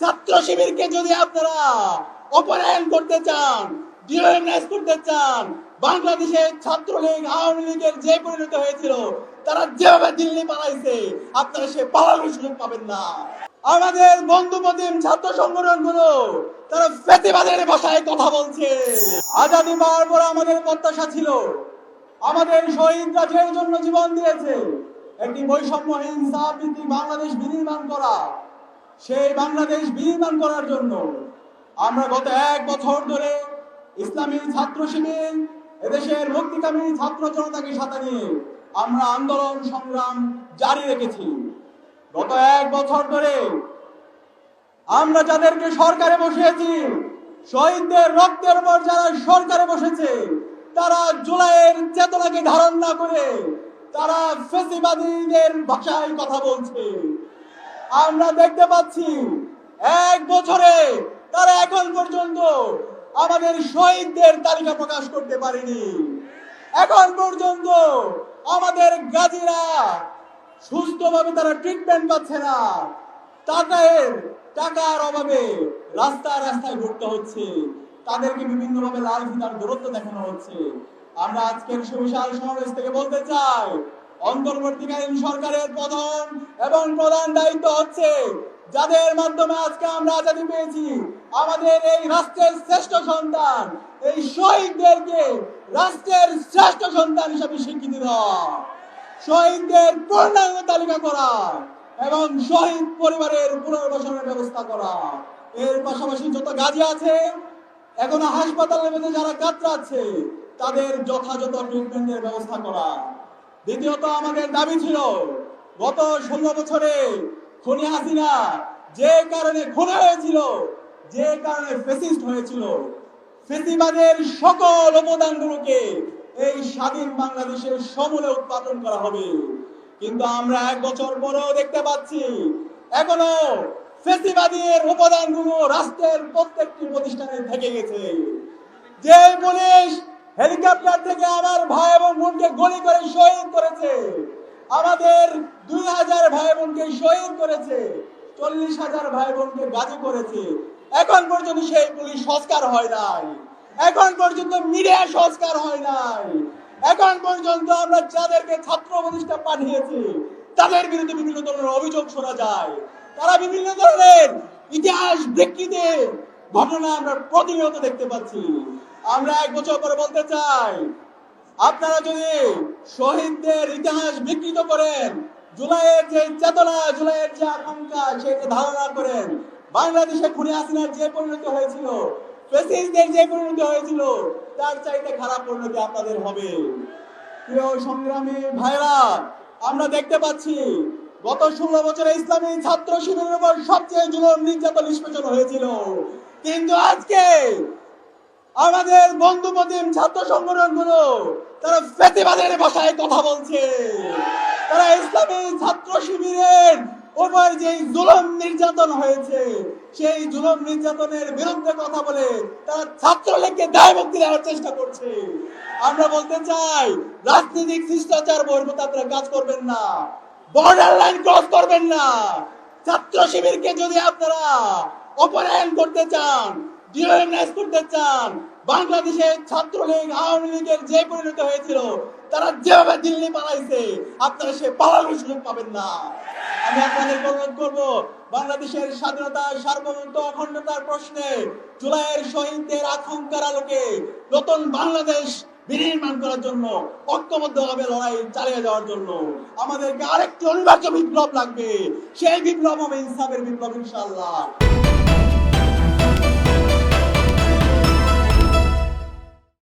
ছাত্র শিবিরকে যদি আপনারা অপহরণ করতে চান, ডিওএমএস করতে চান, বাংলাদেশের ছাত্রলীগ আওয়ামী লীগের যে পরিণত হয়েছিল, তারা যেভাবে দিল্লি পালাইছে, আপনারা সে পালানোর সুযোগ পাবেন না। আমাদের বন্ধু প্রতিম ছাত্র সংগঠন গুলো তারা ফেসিবাদের ভাষায় কথা বলছে। আজাদী পাওয়ার পর আমাদের প্রত্যাশা ছিল, আমাদের শহীদরা যে জন্য জীবন দিয়েছে, একটি বৈষম্যহীন ইনসাফভিত্তিক বাংলাদেশ বিনির্মাণ করা, সেই বাংলাদেশ বিনির্মাণ করার জন্য আমরা গত 1 বছর ধরে ইসলামী ছাত্র শিবির, এদেশের মুক্তিকামী ছাত্র জনতাকে সাথে নিয়ে আমরা আন্দোলন সংগ্রাম জারি রেখেছি। গত 1 বছর ধরে আমরা যাদেরকে সরকারে বসিয়েছি, শহীদদের রক্তের উপর যারা সরকারে বসেছে, তারা জুলাইয়ের চেতনাকে ধারণ না করে তারা ফেসিবাদীদের ভাষায় কথা বলছে। আমরা দেখতে পাচ্ছি 1 বছরে তারা এখন পর্যন্ত আমাদের শহীদদের তালিকা প্রকাশ করতে পারেনি। এখন পর্যন্ত আমাদের গাজীরা সুস্থভাবে তারা ট্রিটমেন্ট পাচ্ছে না। টাকার অভাবে রাস্তায় রাস্তায় ঘুরতে হচ্ছে, তাদেরকে বিভিন্নভাবে লাল ফিতার দূরত্ব দেখানো হচ্ছে। আমরা আজকের সুবিশাল সমাবেশ থেকে বলতে চাই, অন্তর্বর্তীকালীন সরকারের প্রধান এবং প্রধান দায়িত্ব হচ্ছে, যাদের মাধ্যমে আজকে আমরা আজাদী পেয়েছি, আমাদের এই রাষ্ট্রের শ্রেষ্ঠ সন্তান, এই শহীদদেরকে রাষ্ট্রের শ্রেষ্ঠ সন্তান হিসেবে স্বীকৃতি দেওয়া, শহীদদের পূর্ণাঙ্গ তালিকা করা এবং শহীদ পরিবারের পুনর্বাসনের ব্যবস্থা করা। এর পাশাপাশি যত গাজী আছে, এখনো হাসপাতালের মধ্যে যারা কাতরাচ্ছে, তাদের যথাযথ ট্রিটমেন্টের ব্যবস্থা করা। দ্বিতীয়ত আমাদের দাবি ছিল, গত 16 বছরে খুনি হাসিনা যে কারণে খুন হয়েছিল, যে কারণে ফ্যাসিস্ট হয়েছিল, ফ্যাসিবাদের সকল অবদানগুলোকে এই স্বাধীন বাংলাদেশের সমূলে উৎপাদন করা হবে। কিন্তু আমরা 1 বছর পরেও দেখতে পাচ্ছি এখনো ফ্যাসিবাদের উপাদানগুলো রাষ্ট্রের প্রত্যেকটি প্রতিষ্ঠানে থেকে গেছে। যে পুলিশ হেলিকপ্টার থেকে আমার ভাই এবং বোনকে গুলি করে শহীদ করেছে, আমাদের 2000 ভাই বোনকে শহীদ করেছে, 40,000 ভাই বোনকে গাজী করেছে, এখন পর্যন্ত সেই পুলিশ সংস্কার হয় নাই, এখন পর্যন্ত মিডিয়া সংস্কার হয় নাই, এখন পর্যন্ত আমরা যাদেরকে ছাত্র প্রতিষ্ঠা পাঠিয়েছি তাদের বিরুদ্ধে বিভিন্ন ধরনের অভিযোগ শোনা যায়। তারা বিভিন্ন ধরনের ইতিহাস বিকৃতি ঘটনা আমরা প্রতিনিয়ত দেখতে পাচ্ছি। আমরা 1 বছর পরে বলতে চাই, আপনারা যদি শহীদদের ইতিহাস বিকৃত করেন, জুলাইয়ের যে চেতনা, জুলাইয়ের যে আকাঙ্ক্ষা, সেটা ধারণা করেন, বাংলাদেশে খুনি হাসিনার যে পরিণতি হয়েছিল, ফ্যাসিস্টদের যে পরিণতি হয়েছিল, তার চাইতে খারাপ পরিণতি আপনাদের হবে। প্রিয় সংগ্রামী ভাইরা, আমরা দেখতে পাচ্ছি গত 16 বছরে ইসলামী ছাত্র শিবিরের উপর সবচেয়ে জুলুম নির্যাতন নিষ্পেষণ হয়েছিল, কিন্তু আজকে আমাদের বন্ধু প্রতিম ছাত্র সংগঠন গুলো তারা ফেসিবাদের ভাষায় কথা বলছে। তারা ইসলামী ছাত্র শিবিরের উপর যে জুলুম নির্যাতন হয়েছে, সেই জুলুম নির্যাতনের বিরুদ্ধে কথা বলে তারা ছাত্রলীগকে দায়মুক্তি দেওয়ার চেষ্টা করছে। আমরা বলতে চাই, রাজনৈতিক শিষ্টাচার বহির্ভূত আপনারা কাজ করবেন না, বর্ডার লাইন ক্রস করবেন না। ছাত্র শিবিরকে যদি আপনারা অপহরণ করতে চান, ডিওএমএস করতে চান, বাংলাদেশের ছাত্রলীগ আওয়ামী লীগের যে পরিণত হয়েছিল, তারা যেভাবে দিল্লি পালাইছে, আপনারা সে পালানোর সুযোগ পাবেন না। আমি আপনাদের অনুরোধ করব, বাংলাদেশের স্বাধীনতা, সার্বভৌমত্ব, অখণ্ডতার প্রশ্নে জুলাইয়ের শহীদদের আকাঙ্ক্ষার আলোকে নতুন বাংলাদেশ বিনির্মাণ করার জন্য ঐক্যবদ্ধভাবে লড়াই চালিয়ে যাওয়ার জন্য আমাদেরকে আরেকটি অনিবার্য বিপ্লব লাগবে। সেই বিপ্লব হবে ইনসাফের বিপ্লব, ইনশাআল্লাহ।